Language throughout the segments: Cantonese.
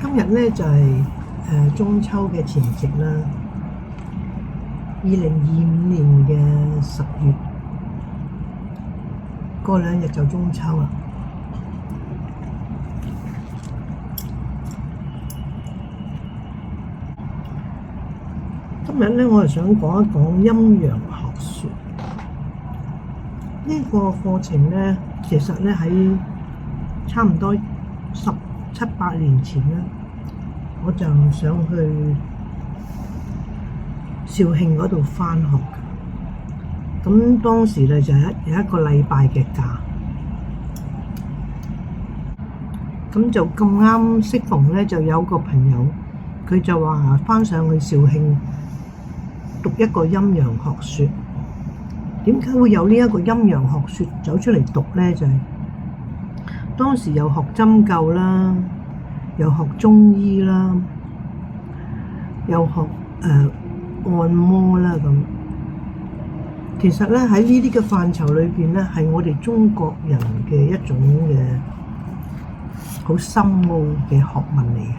今日咧就係中秋嘅前夕啦，2025年嘅10月，過2日就中秋啦。今日咧，我係想講一講陰陽學說呢個課程咧，其實咧喺差唔多17、18年前咧，我就想去肇慶嗰度返學嘅。咁當時咧就有一個禮拜嘅假，咁就咁啱適逢咧，就有個朋友佢就話返上去肇慶讀一個陰陽學說。點解會有呢一個陰陽學說走出嚟讀呢？就係當時有學針灸啦，有學中醫啦，有學按摩啦咁。其實咧喺呢啲嘅範疇裏邊咧，係我哋中國人嘅一種嘅好深奧嘅學問嚟嘅。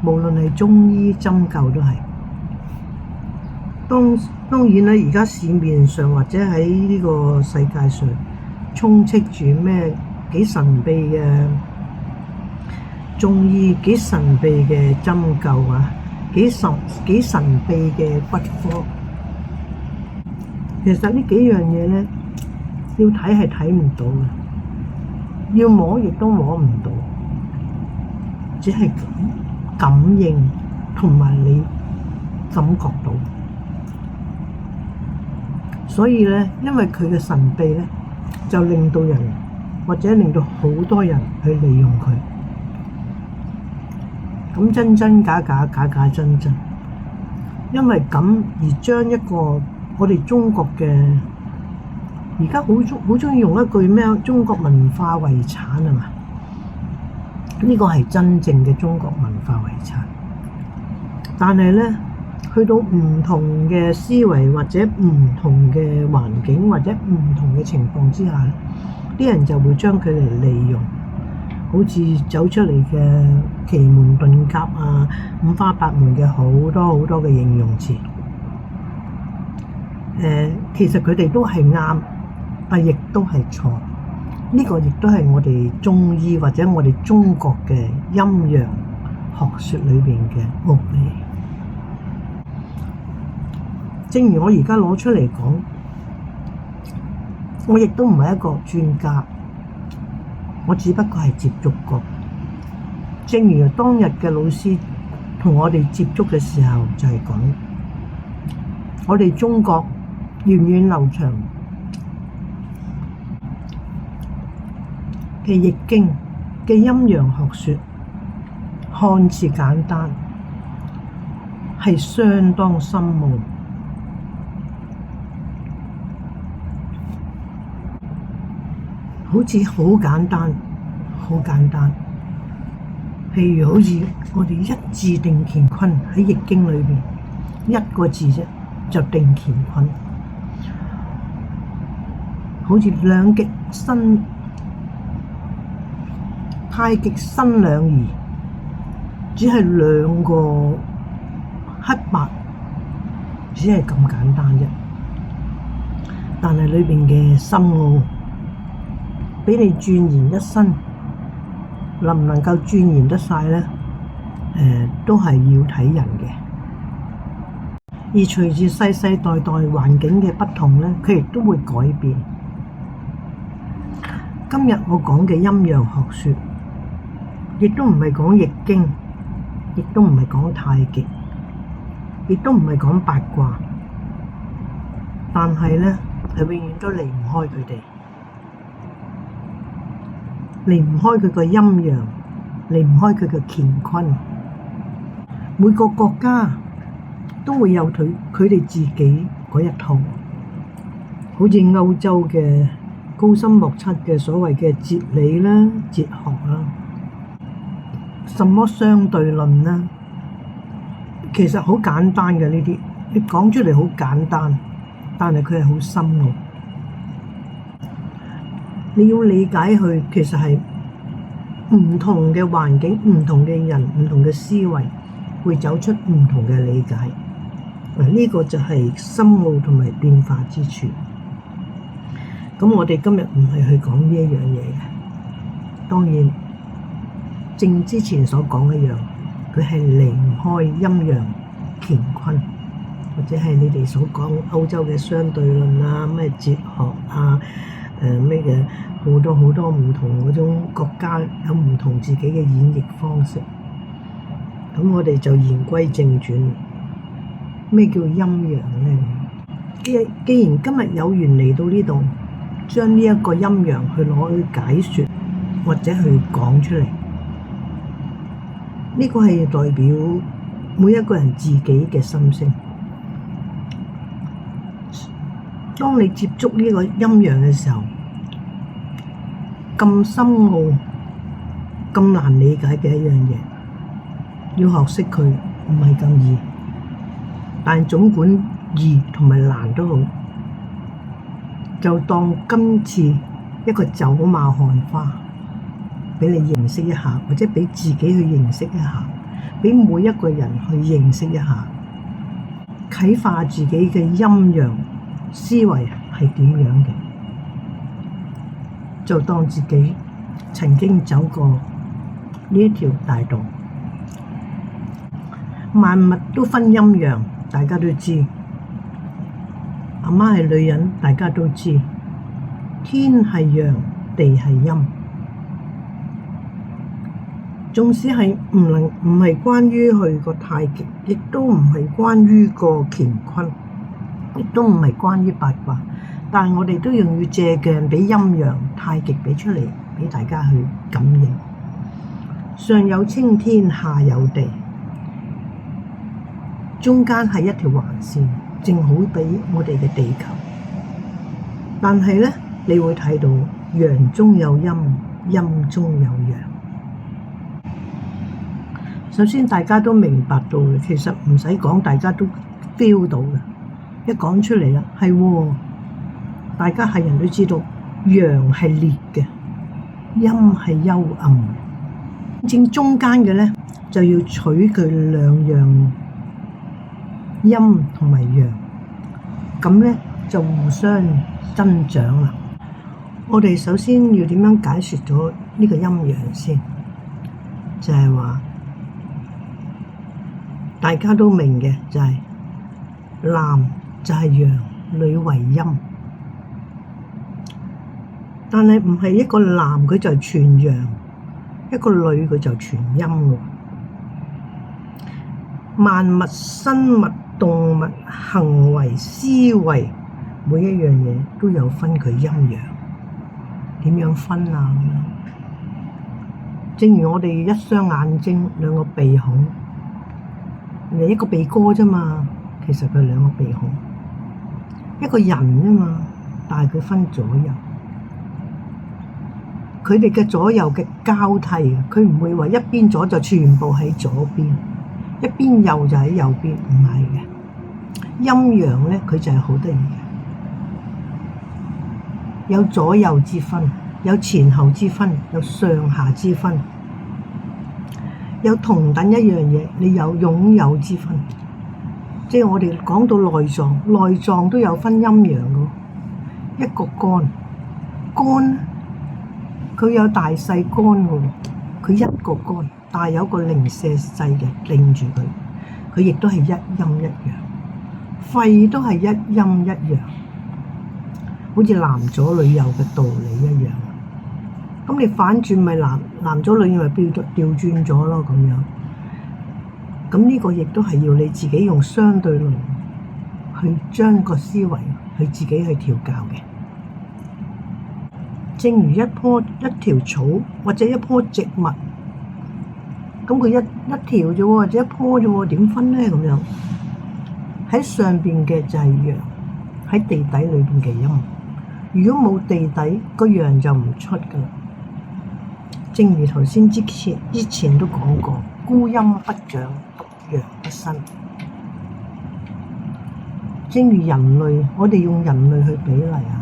無論係中醫針灸都係。當然啦，而家市面上或者喺呢個世界上充斥住咩幾神秘嘅中醫、幾神秘嘅針灸啊，幾神秘嘅骨科。其實呢幾樣嘢咧，要睇係睇唔到嘅，要摸亦都摸唔到，只係感應同埋你感覺到。所以咧，因為佢嘅神秘咧，就令到人或者令到好多人去利用佢。咁真真假假，假假真真。因為咁而將一個我哋中國嘅而家好中意用一句咩？中國文化遺產係嘛？呢個係真正嘅中國文化遺產。但係咧，去到唔同嘅思維或者唔同嘅環境或者唔同嘅情況之下，啲人就會將佢嚟利用，好似走出嚟嘅奇門遁甲啊、五花八門嘅好多嘅形容詞。其實佢哋都係啱，但亦都係錯。呢個亦都係我哋中醫或者我哋中國嘅陰陽學說裏邊嘅奧理。正如我而家攞出嚟講，我亦都唔係一個專家，我只不過係接觸過。正如當日嘅老師同我哋接觸嘅時候就係講，我哋中國源遠流長嘅易經嘅陰陽學說，看似簡單，係相當深奧。好似好簡單，好簡單。譬如好似我哋一字定乾坤喺易經裏邊，一個字啫就定乾坤。好似兩極生，太極生兩儀，只係兩個黑白，只係咁簡單啫。但係裏邊嘅深奧，俾你鑽研一生，能唔能夠鑽研得晒呢？都係要睇人嘅。而隨住世世代代環境嘅不同呢，佢亦都會改變。今日我講嘅陰陽學說，亦都唔係講易經，亦都唔係講太極，亦都唔係講八卦，但係呢，係永遠都離唔開佢哋。離唔開佢個陰陽，離唔開佢個乾坤。每個國家都會有佢哋自己嗰一套，好似歐洲嘅高深莫測嘅所謂嘅哲理啦、哲學啦，什麼相對論啦，其實好簡單嘅呢啲，你講出嚟好簡單，但係佢係好深奧。你要理解佢，其實係唔同嘅環境、唔同嘅人、唔同嘅思維，會走出唔同嘅理解。呢個就係深奧同埋變化之處。咁我哋今日唔係去講呢一樣嘢嘅，當然正之前所講一樣，佢係離唔開陰陽乾坤，或者係你哋所講歐洲嘅相對論啊，咩哲學啊，咩嘅好多好多唔同嗰種國家有唔同自己嘅演繹方式。咁我哋就言歸正傳，咩叫陰陽呢？既然今日有緣嚟到呢度，將呢一個陰陽去攞去解說或者去講出嚟，呢個係代表每一個人自己嘅心聲。當你接觸呢個陰陽嘅時候，咁深奧、咁難理解嘅一樣嘢，要學識佢唔係咁易。但總管易同埋難都好，就當今次一個走馬看花，俾你認識一下，或者俾自己去認識一下，俾每一個人去認識一下，啟發自己嘅陰陽思維係點樣嘅，就當自己曾經走過呢一條大道。萬物都分陰陽，大家都知。阿媽係女人，大家都知。天係陽，地係陰。縱使係唔係關於佢個太極，亦都唔係關於個乾坤，亦都唔係關於八卦，但係我哋都要借鏡俾陰陽太極俾出嚟，俾大家去感應。上有青天，下有地，中間係一條橫線，正好俾我哋嘅地球。但係呢，你會睇到陽中有陰，陰中有陽。首先大家都明白到嘅，其實唔使講，大家都 feel 到嘅。一講出嚟啦，係喎，大家係人都知道，陽係烈嘅，陰係幽暗。正中間嘅呢，就要取佢兩樣陰同埋陽，咁呢就互相增長啦。我哋首先要點樣解説咗呢個陰陽先？就係話大家都明嘅，就係男就係陽，女為陰。但係唔係一個男佢就全陽，一個女佢就全陰喎。萬物生物動物行為思維，每一樣嘢都有分佢陰陽。點樣分啊？正如我哋一雙眼睛，兩個鼻孔，你一個鼻哥啫嘛，其實佢兩個鼻孔，一個人啫嘛，但係佢分左右，佢哋嘅左右嘅交替，佢唔會話一邊左就全部喺左邊，一邊右就喺右邊，唔係嘅。陰陽咧，佢就係好得意嘅，有左右之分，有前後之分，有上下之分，有同等一樣嘢，你有擁有之分。即係我哋講到內臟，內臟都有分陰陽嘅。一個肝，肝佢有大細肝嘅，佢一個肝，但係有個零舍細嘅拎住佢，佢亦都係一陰一陽。肺都係一陰一陽，好似男左女右嘅道理一樣。咁你反轉咪男左女右咪調轉咗咯，咁樣。咁呢個亦都係要你自己用相對論去將個思維去自己去調教嘅。正如一條草或者一棵植物，咁佢一條啫喎，或者一棵啫喎，點分呢？咁樣喺上邊嘅就係陽，喺地底裏邊嘅陰。如果冇地底，個陽就唔出噶啦。正如頭先之前都講過，孤陰不長，獨陽不生。正如人類，我哋用人類去比例啊。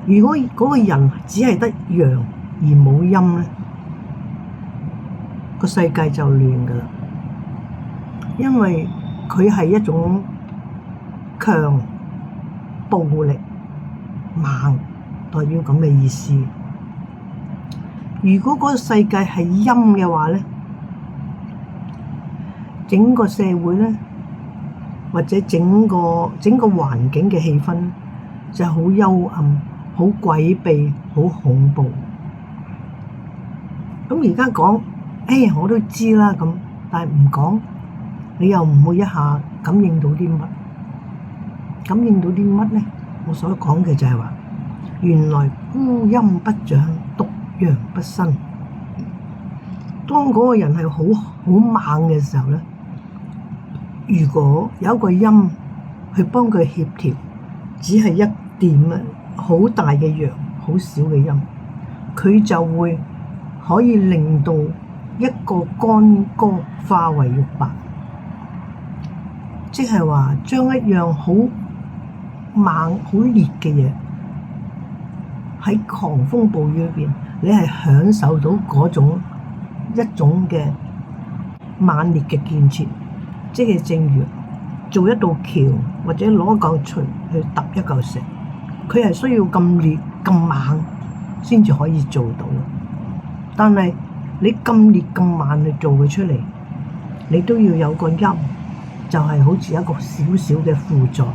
如果嗰個人只係得陽而冇陰咧，個世界就亂噶啦。因為佢係一種強、暴力、猛，代表咁嘅意思。如果嗰個世界係陰嘅話咧，整個社會咧，或者整個環境嘅氣氛就好幽暗、好詭秘、好恐怖。咁而家講，我都知啦咁，但係唔講，你又唔會一下感應到啲乜？感應到啲乜咧？我所講嘅就係話，原來烏陰不長，毒陽不生。當嗰個人係好猛嘅時候咧，如果有一個陰去幫佢協調，只係一點啊，好大嘅陽，好少嘅陰，佢就會可以令到一個干戈化為玉帛，即係話將一樣好猛、好烈嘅嘢喺狂風暴雨裏邊，你係享受到嗰種一種嘅猛烈嘅建設，即係正如做一道橋或者攞一嚿錘去揼一嚿石，佢係需要咁烈咁猛先至可以做到。但係你咁烈咁猛去做佢出嚟，你都要有個陰，就係好似一個小小嘅輔助。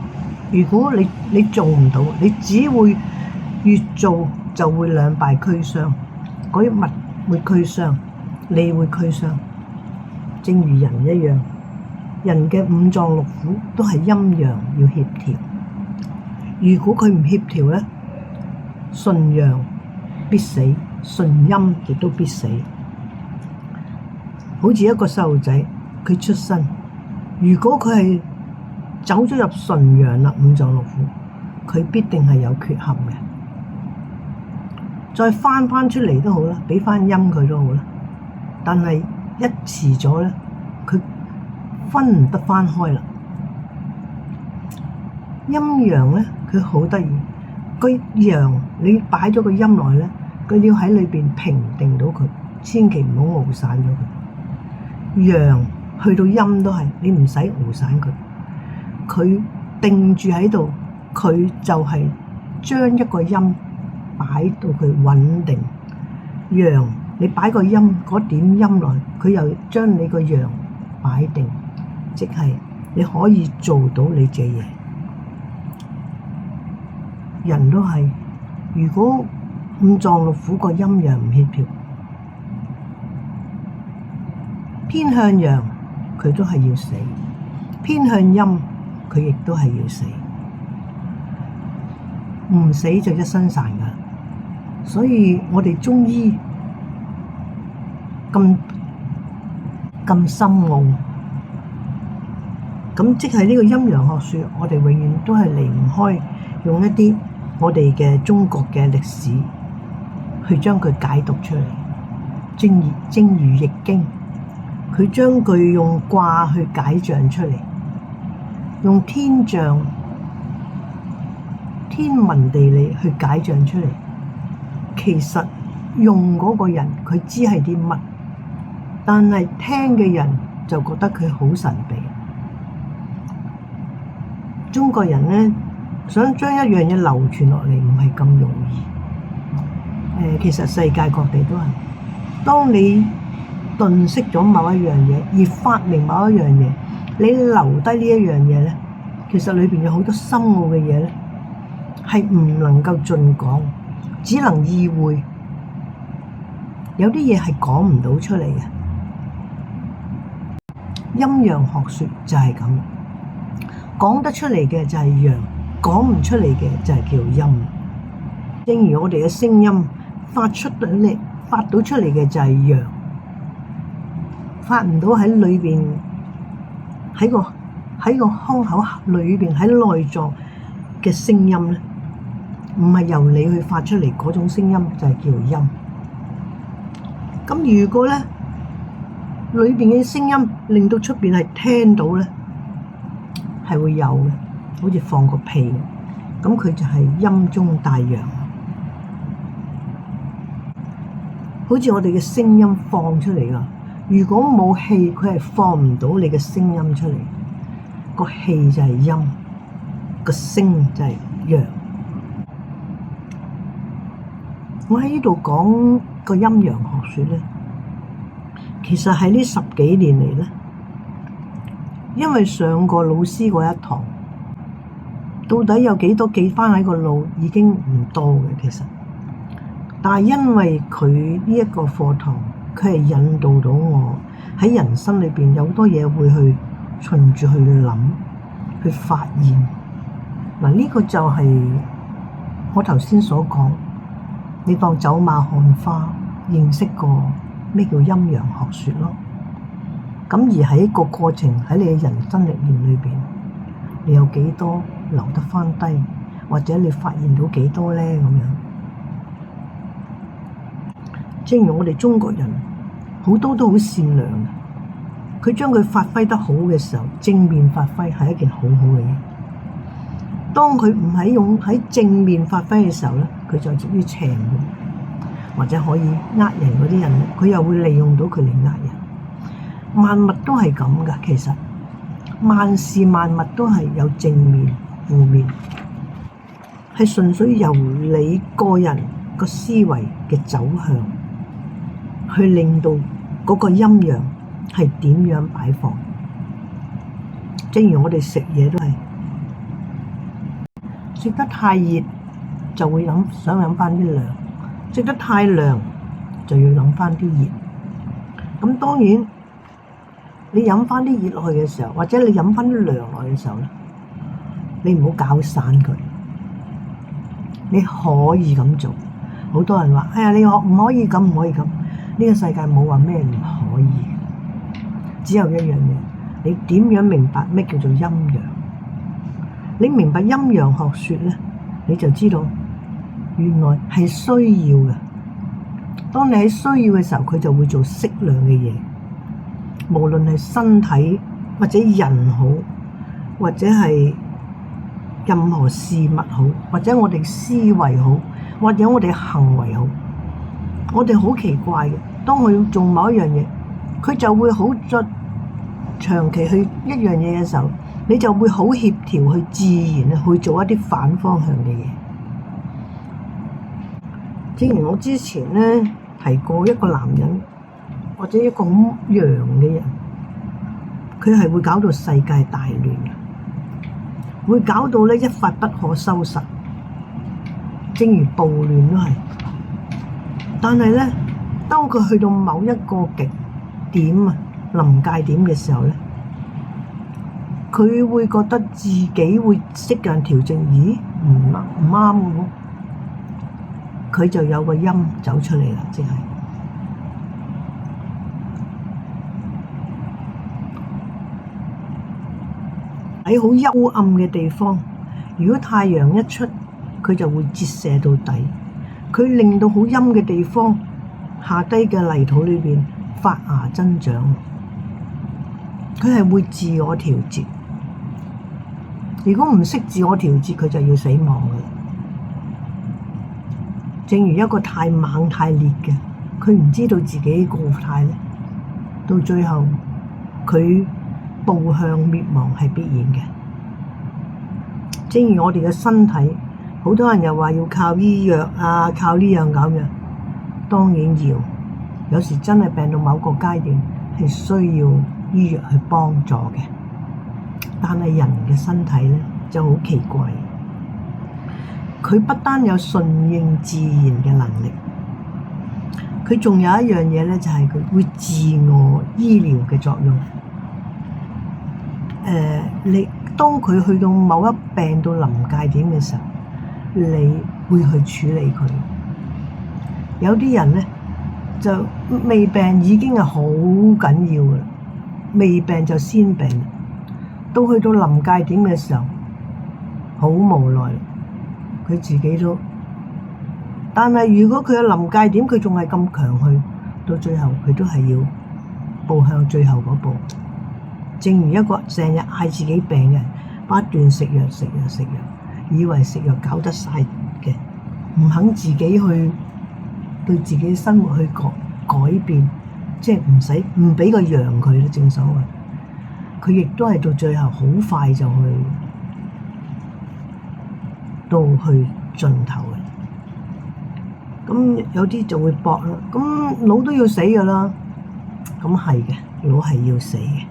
如果你做唔到，你只會越做就會兩敗俱傷，嗰啲物會俱傷，你會俱傷。正如人一樣，人嘅五臟六腑都係陰陽要協調。如果佢唔協調咧，順陽必死，順陰亦都必死。好似一個細路仔，佢出生，如果佢係走咗入順陽啦，五臟六腑，佢必定係有缺陷嘅。再翻出嚟都好啦，俾翻陰佢都好啦。但係一遲咗咧，佢分唔得翻開啦。陰陽咧，佢好得意。個陽你擺咗個陰落去咧，佢要喺裏邊平定到佢，千祈唔好熬散咗佢。陽去到陰都係，你唔使熬散佢，佢定住喺度，佢就係將一個陰擺到佢穩定。陽你擺個陰嗰點陰落去，佢又將你個陽擺定，即係你可以做到你嘅嘢。人都係，如果五臟六腑個陰陽唔協調，偏向陽佢都係要死，偏向陰佢亦都係要死，唔死就一身殘噶。所以我哋中醫咁深奧，咁即係呢個陰陽學說，我哋永遠都係離唔開用一啲我哋嘅中國嘅歷史去將佢解讀出嚟。正如易經，佢將佢用卦去解象出嚟，用天象、天文地理去解象出嚟。其實用嗰個人佢知係啲乜，但係聽嘅人就覺得佢好神秘。中國人呢，想將一樣嘢流傳落嚟唔係咁容易。其實世界各地都係，當你頓識咗某一樣嘢而發明某一樣嘢，你留低呢一樣嘢咧，其實裏邊有好多深奧嘅嘢咧，係唔能夠盡講，只能意會。有啲嘢係講唔到出嚟嘅。陰陽學說就係咁，講得出嚟嘅就係陽，講唔出嚟嘅就係叫陰。正如我哋嘅聲音發到出嚟嘅就係陽，發唔到喺裏邊，喺個胸口裏邊，喺內臟嘅聲音咧，唔係由你去發出嚟嗰種聲音就係叫陰。咁如果咧裏邊嘅聲音令到出邊係聽到咧，係會有嘅，好似放個屁咁，佢就係陰中帶陽。好似我哋嘅聲音放出嚟啊！如果冇氣，佢係放唔到你嘅聲音出嚟。個氣就係陰，個聲就係陽。我喺呢度講個陰陽學說咧，其實喺呢10幾年嚟咧，因為上過老師嗰一堂，到底有幾多記翻喺個腦已經唔多嘅其實，但係因為佢呢一個課堂，佢係引導到我喺人生裏邊有好多嘢會去循住去諗，去發現。嗱，呢個就係我頭先所講，你當走馬看花，認識過咩叫陰陽學說咯。咁而喺個過程喺你嘅人生歷練裏邊，你有幾多留得翻低，或者你發現到幾多咧咁樣？正如我哋中國人好多都好善良，佢將佢發揮得好嘅時候，正面發揮係一件好好嘅嘢。當佢唔係用喺正面發揮嘅時候咧，佢就屬於邪門，或者可以呃人嗰啲人，佢又會利用到佢嚟呃人。萬物都係咁噶，其實萬事萬物都係有正面、負面，係純粹由你個人個思維嘅走向，去令到嗰個陰陽係點樣擺放。正如我哋食嘢都係。食得太熱就會想飲翻啲涼，食得太涼就要飲翻啲熱。咁當然你飲翻啲熱落去嘅時候，或者你飲翻啲涼落去嘅時候咧，你唔好搞散佢。你可以咁做。好多人話：哎呀，你唔可以咁，唔可以咁。呢個世界冇話咩唔可以，只有一樣嘢，你點樣明白咩叫做陰陽？你明白陰陽學說咧，你就知道原來係需要嘅。當你喺需要嘅時候，佢就會做適量嘅嘢。無論係身體或者人好，或者係任何事物好，或者我哋思維好，或者我哋行為好，我哋好奇怪嘅。當佢做某一樣嘢，佢就會好長期去一樣嘢嘅時候，你就會好協調去自然去做一啲反方向嘅嘢。正如我之前咧提過，一個男人或者一個好陽嘅人，佢係會搞到世界大亂，會搞到咧一發不可收拾。正如暴亂都係，但係咧，當佢去到某一個極點啊，臨界點嘅時候咧，佢會覺得自己會適當調整，咦，唔啱嘅喎，佢就有個陰走出嚟啦，即係喺好幽暗嘅地方，如果太陽一出，佢就會折射到底，佢令到好陰嘅地方下低嘅泥土裏邊發芽增長，佢係會自我調節。如果唔識自我調節，佢就要死亡㗎啦。正如一個太猛太烈嘅，佢唔知道自己個態咧，到最後佢步向滅亡係必然嘅。正如我哋嘅身體，好多人又話要靠醫藥啊，靠呢樣咁樣，當然要。有時真係病到某個階段係需要醫藥去幫助嘅。但係人嘅身體咧就好奇怪，佢不單有順應自然嘅能力，佢仲有一樣嘢咧，就係佢會自我醫療嘅作用。你當佢去到某一病到臨界點嘅時候，你會去處理佢。有啲人咧就未病已經係好緊要㗎啦，未病就先病。到去到臨界點嘅時候，好無奈，佢自己都。但係如果佢嘅臨界點，佢仲係咁強去，到最後佢都係要步向最後嗰步。正如一個成日嗌自己病嘅人，不斷食藥，以為食藥搞得晒嘅，唔肯自己去對自己生活去改變，即係唔俾個讓佢，正所謂，佢亦都係到最後好快就到去盡頭嘅。咁有啲就會搏啦，咁佬都要死㗎啦，咁係嘅，佬係要死嘅。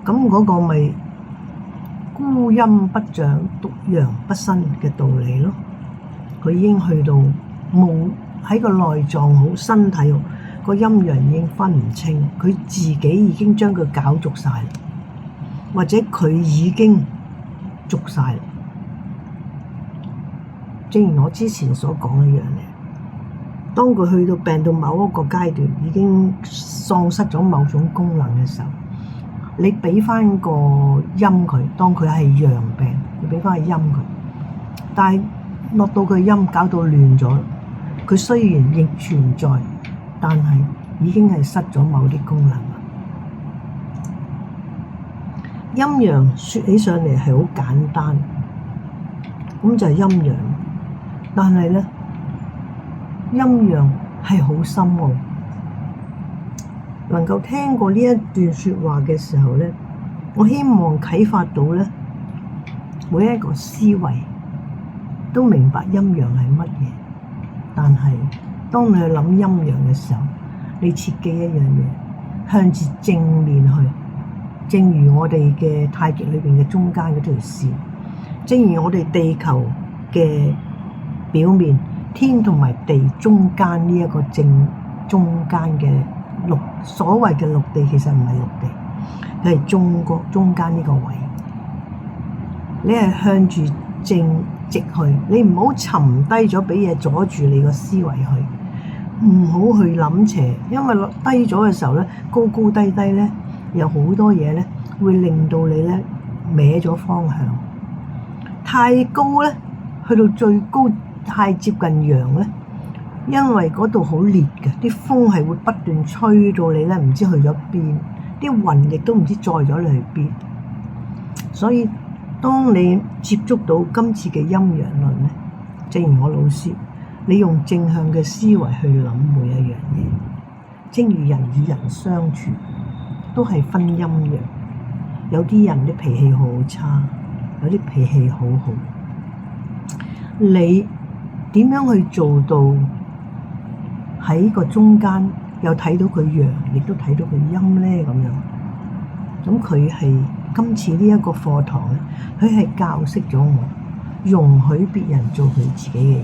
咁嗰個咪孤陰不長，獨陽不生嘅道理咯。佢已經去到冇喺個內臟好，身體好，個陰陽已經分唔清，佢自己已經將佢搞濁晒，或者佢已經濁晒。正如我之前所講一樣嘅，當佢去到病到某一個階段，已經喪失咗某種功能嘅時候，你畀翻個陰佢，當佢係陽病，你畀翻個陰佢，但係落到佢陰搞到亂咗，佢雖然亦存在，但係已經係失咗某啲功能啦。陰陽說起上嚟係好簡單，咁就係陰陽，但係咧陰陽係好深奧。能夠聽過呢一段說話嘅時候咧，我希望啟發到咧每一個思維都明白陰陽係乜嘢。但係當你去諗陰陽嘅時候，你切記一樣嘢，向住正面去。正如我哋嘅太極裏邊嘅中間嗰條線，正如我哋地球嘅表面，天同埋地中間呢一個正中間嘅所謂嘅陸地，其實唔係陸地，佢係中間呢個位。你係向住正直去，你唔好沉低咗俾嘢阻住你個思維去，唔好去諗邪，因為落低咗嘅時候咧，高高低低咧，有好多嘢咧會令到你咧歪咗方向。太高咧，去到最高太接近陽咧，因為嗰度好烈嘅，啲風係會不斷吹到你咧，唔知去咗邊，啲雲亦都唔知載咗你去邊。所以當你接觸到今次嘅陰陽論咧，正如我老師，你用正向嘅思維去諗每一樣嘢，正如人與人相處都係分陰陽，有啲人啲脾氣好差，有啲脾氣好好，你點樣去做到喺個中間又睇到佢陽，亦都睇到佢陰咧？咁樣，咁佢係今次呢一個課堂咧，佢係教識咗我容許別人做佢自己嘅嘢。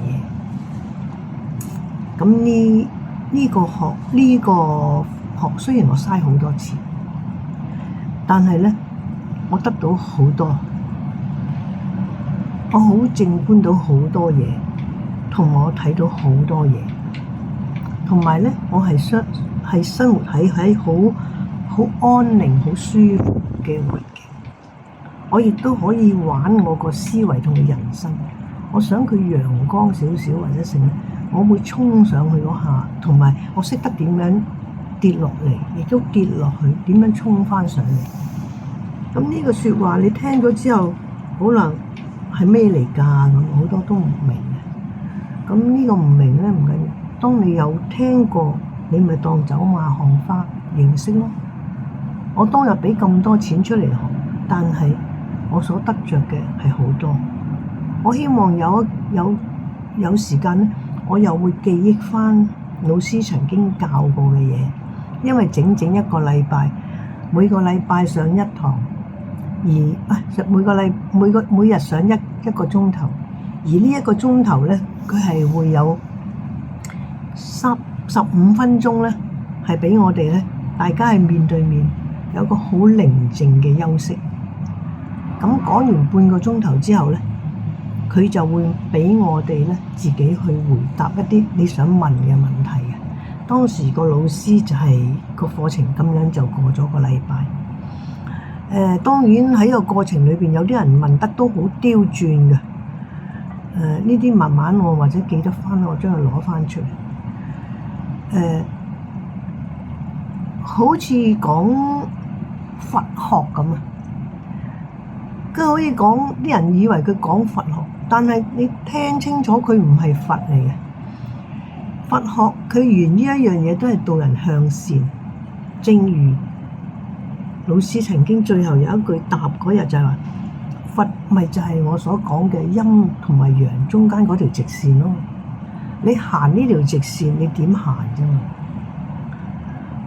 咁呢個學雖然我嘥好多次，但係咧我得到好多，我好靜觀到好多嘢，同我睇到好多嘢，同埋咧我係生活喺好安寧、好舒服嘅環境。我亦都可以玩我個思維同佢人生。我想佢陽光少少或者成，我會衝上去嗰下，同埋我識得點樣跌落嚟，亦都跌落去，點樣衝返上嚟。咁呢個説話你聽咗之後，可能係咩嚟㗎？咁好多都唔明嘅。咁呢個唔明咧唔緊要，當你有聽過，你咪當走馬看花認識咯。我當日畀咁多錢出嚟學，但係我所得着嘅係好多。我希望有時間咧，我又會記憶返老師曾經教過嘅嘢，因為整整一個禮拜，每個禮拜上一堂，每日上一個鐘頭，而呢一個鐘頭咧，佢係會有15分鐘咧，係畀我哋咧，大家係面對面有一個好寧靜嘅休息。咁講完半個鐘頭之後咧，佢就會畀我哋咧自己去回答一啲你想問嘅問題嘅。當時個老師就係個課程咁樣就過咗個禮拜。當然喺個過程裏邊有啲人問得都好刁鑽嘅。呢啲慢慢我或者記得翻，我將佢攞翻出嚟。好似講佛學咁啊，佢可以講啲人以為佢講佛學，但係你聽清楚佢唔係佛嚟嘅。佛學佢源於一樣嘢，都係導人向善。正如老師曾經最後有一句答嗰日就係話：佛咪就係我所講嘅陰同埋陽中間嗰條直線咯。你行呢條直線，你點行啫嘛？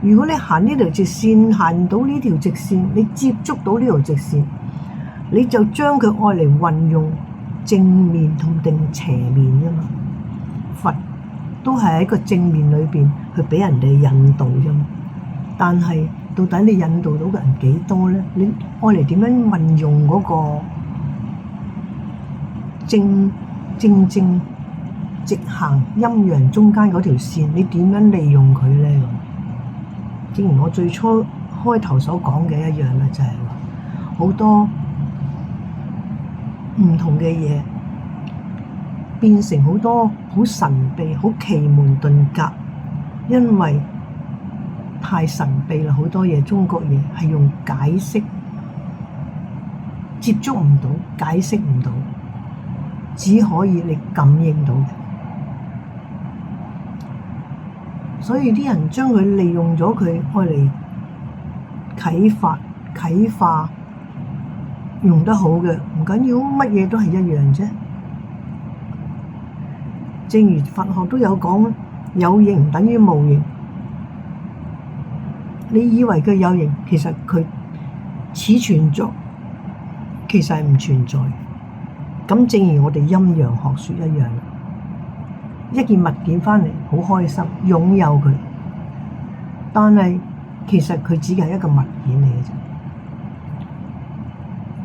如果你行呢條直線，行唔到呢條直線，你接觸到呢條直線，你就將佢愛嚟運用正面同定邪面啫嘛。佛都係喺個正面裏邊去俾人哋引導啫嘛。但係到底你引導到嘅人幾多咧？你愛嚟點樣運用嗰個正直行陰陽中間嗰條線？你點樣利用佢咧？正如我最初開頭所講嘅一樣啦，就係話好多唔同嘅嘢變成好多好神秘、好奇門遁甲，因為太神秘啦，好多嘢中國嘢係用解釋接觸唔到、解釋唔到，只可以你感應到嘅。所以啲人將佢利用咗佢愛嚟啟發，用得好嘅唔緊要，乜嘢都係一樣啫。正如佛學都有講，有形等於無形。你以為佢有形，其實佢似存在，其實係唔存在。咁正如我哋陰陽學說一樣，一件物件返嚟好開心，擁有佢，但係其實佢只係一個物件嚟嘅啫。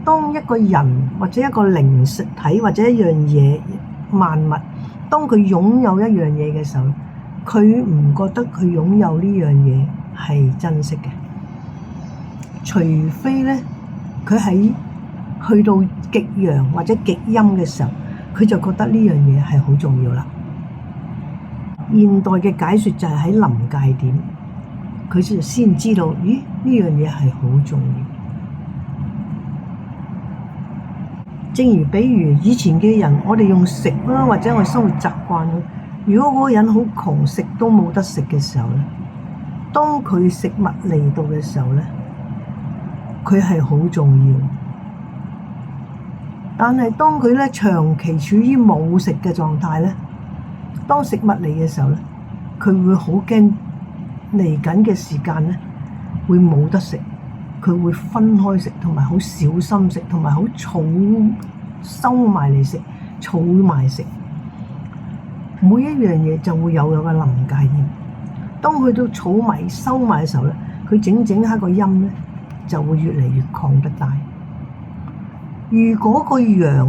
當一個人或者一個靈實體或者一樣嘢萬物，當佢擁有一樣嘢嘅時候，佢唔覺得佢擁有呢樣嘢係珍惜嘅，除非咧佢喺去到極陽或者極陰嘅時候，佢就覺得呢樣嘢係好重要啦。現代嘅解說就係喺臨界點，佢先知道，咦，呢樣嘢係好重要。正如比如以前嘅人，我哋用食啦，或者我哋生活習慣啦。如果嗰個人好窮，食都冇得食嘅時候咧，當佢食物嚟到嘅時候咧，佢係好重要。但係當佢咧長期處於冇食嘅狀態咧，當食物嚟嘅時候咧，佢會好驚嚟緊嘅時間咧會冇得食，佢會分開食，同埋好小心食，同埋好儲收埋嚟食，儲埋食。每一樣嘢就會有個臨界點。當去到儲埋收埋嘅時候咧，佢整下個陰咧就會越嚟越擴得大。如果個陽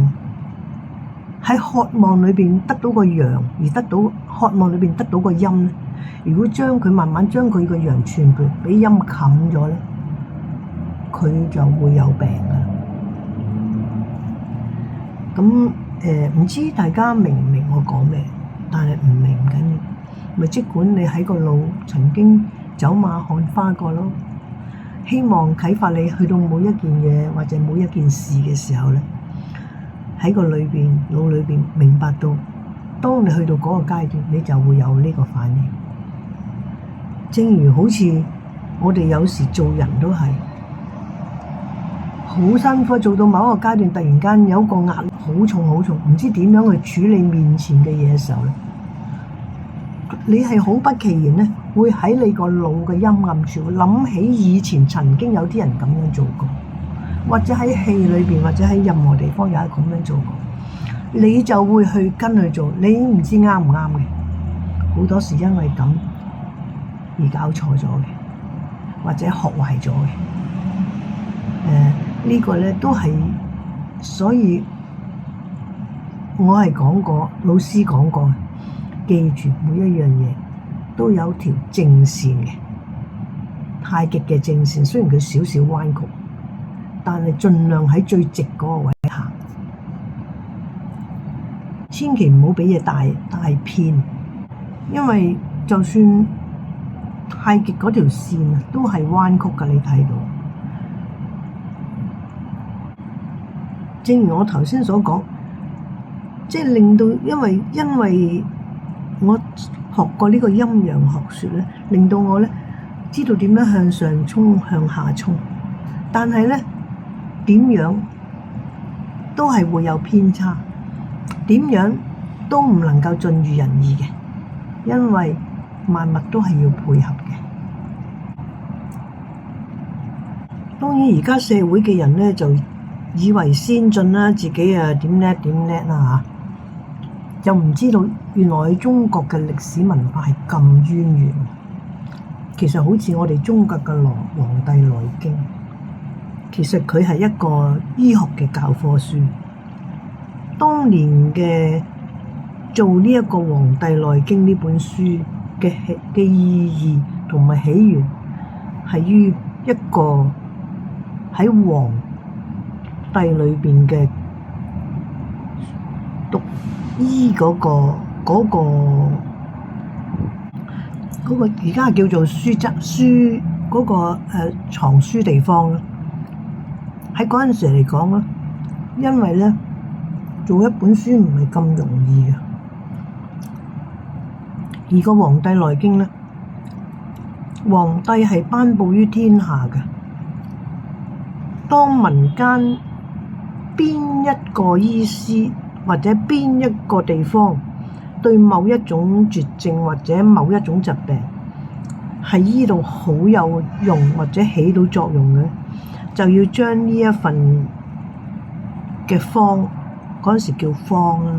喺渴望裏邊得到個陽，而得到渴望裏邊得到個陰咧，如果慢慢將佢個陽全部俾陰冚咗咧，佢就會有病㗎。咁唔知大家明唔明我講咩？但係唔明唔緊要，咪即管你喺個路曾經走馬看花過咯。希望啟發你去到每一件嘢或者每一件事嘅時候咧，喺個腦裏邊明白到，當你去到嗰個階段，你就會有呢個反應。正如好似我哋有時做人都係好辛苦，做到某一個階段，突然間有個壓力好重，唔知點樣去處理面前嘅嘢嘅時候咧，你係好不其然咧，會喺你個腦嘅陰暗處諗起以前曾經有啲人咁樣做過，或者喺戲裏邊，或者喺任何地方有人咁樣做過，你就會去跟佢做，你唔知啱唔啱嘅。好多時因為咁而搞錯咗嘅，或者學壞咗嘅。呢個咧都係，所以我係講過，老師講過，記住每一樣嘢都有條正線嘅，太極嘅正線，雖然佢少少彎曲，但係盡量喺最直嗰個位行，千祈唔好俾嘢大偏，因為就算太極嗰條線啊，都係彎曲㗎，你睇到。正如我頭先所講，即係令到因為我學過呢個陰陽學說咧，令到我咧知道點樣向上衝、向下衝。但係咧點樣都係會有偏差，點樣都唔能夠盡如人意嘅，因為萬物都係要配合嘅。當然而家社會嘅人咧就以為先進啦，自己啊點叻點叻啦嚇，就唔知道原來中國嘅歷史文化係咁淵源。其實好似我哋中國嘅《黃帝內經》，其實佢係一個醫學嘅教科書。當年嘅做呢一個《黃帝內經》呢本書嘅意義同埋起源，係於一個喺黃帝裏邊嘅讀醫嗰個而家叫做書嗰個藏書地方啦。喺嗰陣時嚟講啦，因為咧做一本書唔係咁容易嘅，而個《黃帝內經》咧，黃帝係頒布於天下嘅。當民間邊一個醫師或者邊一個地方對某一種絕症或者某一種疾病係醫到好有用或者起到作用嘅，就要將呢一份嘅方，嗰陣時叫方啦，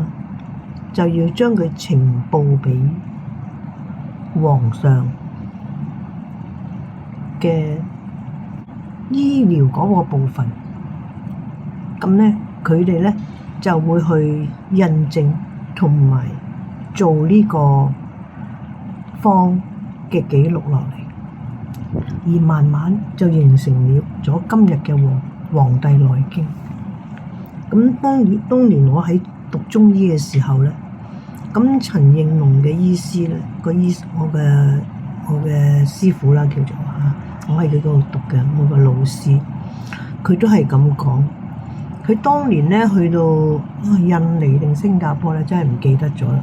就要將佢呈報俾皇上嘅醫療嗰個部分。咁咧佢哋咧就會去印證同埋做呢個方嘅記錄落嚟，而慢慢就形成了咗今日嘅《黃帝內經》。咁當年我喺讀中醫嘅時候咧，咁陳應龍嘅醫師咧，我嘅師傅啦叫做我喺佢嗰度讀嘅，我個老師，佢都係咁講。佢當年咧去到印尼定新加坡咧，真係唔記得咗啦。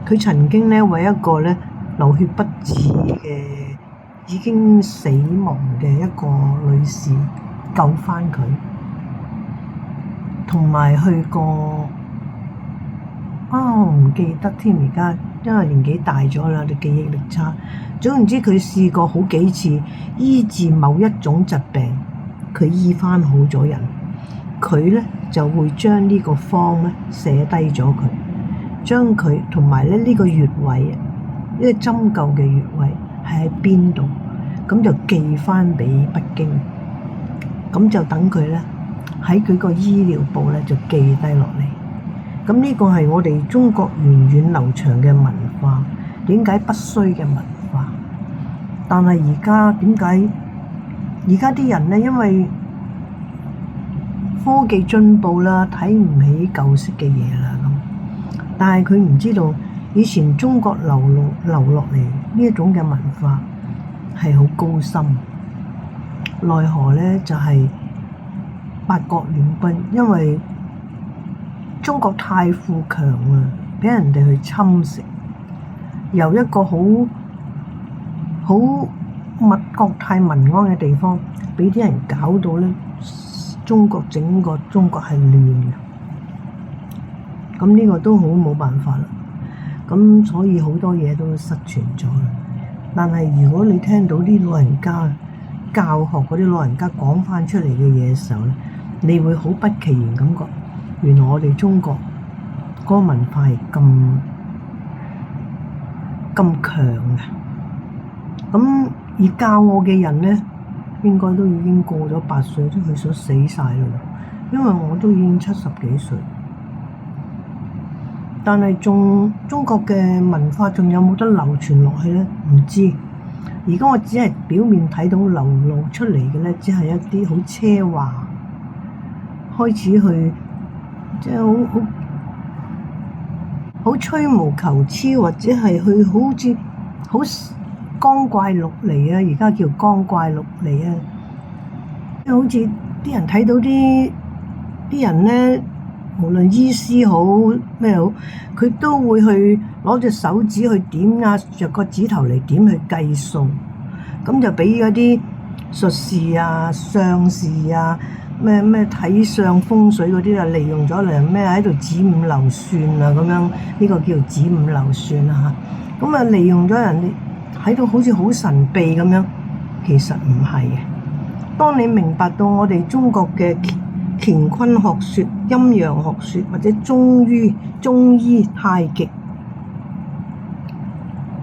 佢曾經咧為一個咧流血不止嘅已經死亡嘅一個女士救返佢，同埋去過我唔記得添，而家因為年紀大咗啦，你記憶力差。總言之，佢試過好幾次醫治某一種疾病，佢醫返好咗人，佢咧就會將呢個方咧寫低咗佢，將佢同埋咧呢個穴位，呢個針灸嘅穴位係喺邊度，咁就寄返俾北京，咁就等佢咧喺佢個醫療部咧就記低落嚟。咁呢個係我哋中國源遠流長嘅文化，點解不衰嘅文化？但係而家點解而家啲人咧，因為科技進步啦，睇唔起舊式嘅嘢啦咁，但係佢唔知道以前中國流落嚟呢一種嘅文化係好高深，奈何咧就係八國聯軍，因為中國太富強啦，俾人哋去侵蝕，由一個好國泰民安嘅地方，俾啲人搞到咧，整個中國係亂嘅。咁呢個都好冇辦法啦。咁所以好多嘢都失傳咗啦。但係如果你聽到啲老人家教學嗰啲老人家講返出嚟嘅嘢嘅時候咧，你會好不其然感覺，原來我哋中國嗰個文化係咁強嘅。咁而教我嘅人咧，應該都已經過咗8歲，都佢想死晒啦。因為我都已經70幾歲，但係中國嘅文化仲有冇得流傳落去咧？唔知。而家我只係表面睇到流露出嚟嘅咧，只係一啲好奢華，開始去即係好吹毛求疵，或者係去好似好光怪陸離啊！而家叫光怪陸離啊！好似啲人睇到啲人咧無論醫師好咩好，佢都會去攞隻手指去點啊，着個指頭嚟點去計數，咁就俾嗰啲術士啊、相士啊、咩睇相風水嗰啲啊，利用咗嚟咩喺度指五流算啊咁樣，呢個叫指五流算啊嚇，咁啊利用咗人哋喺度好似好神秘咁樣，其實唔係嘅。當你明白到我哋中國嘅乾坤學說、陰陽學說或者中醫太極，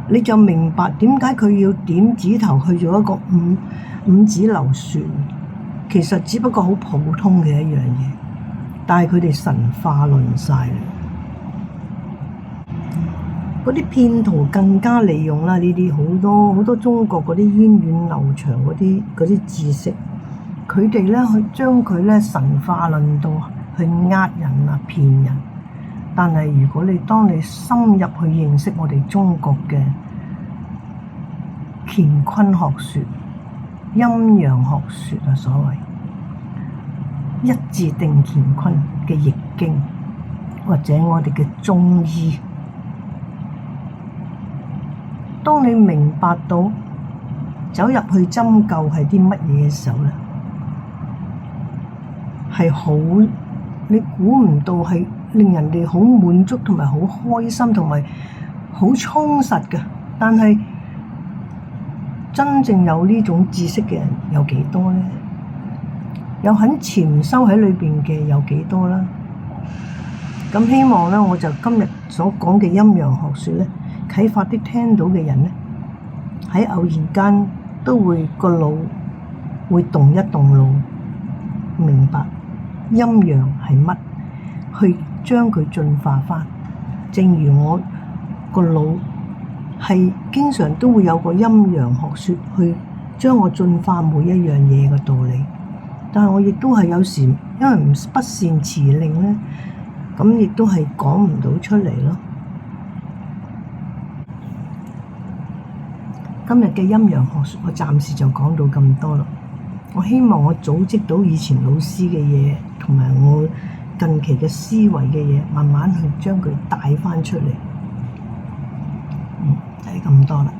你就明白點解佢要點指頭去做一個五指流算。其實只不過好普通嘅一樣嘢，但係佢哋神化論晒啦。嗰啲騙徒更加利用啦，呢啲好多中國嗰啲源遠流長嗰啲知識，佢哋咧去將佢咧神化論到去呃人啊、騙人。但係如果當你深入去認識我哋中國嘅乾坤學說、陰陽學說啊，所謂一字定乾坤嘅易經，或者我哋嘅中醫，當你明白到走入去針灸係啲乜嘢嘅時候咧，係好，你估唔到係令人哋好滿足同埋好開心同埋好充實嘅。但係真正有呢種知識嘅人有幾多咧？有肯潛修喺裏邊嘅有幾多啦？咁希望咧，我就今日所講嘅陰陽學說咧，啟發啲聽到嘅人咧，喺偶然間都會個腦會動一動腦，明白陰陽係乜，去將佢進化返。正如我個腦係經常都會有個陰陽學說去將我進化每一樣嘢嘅道理，但係我亦都係有時因為不善辭令咧，咁亦都係講唔到出嚟咯。今日嘅陰陽學說我暫時就講到咁多啦。我希望我組織到以前老師嘅嘢，同埋我近期嘅思維嘅嘢，慢慢去將佢帶返出嚟。就係咁多啦。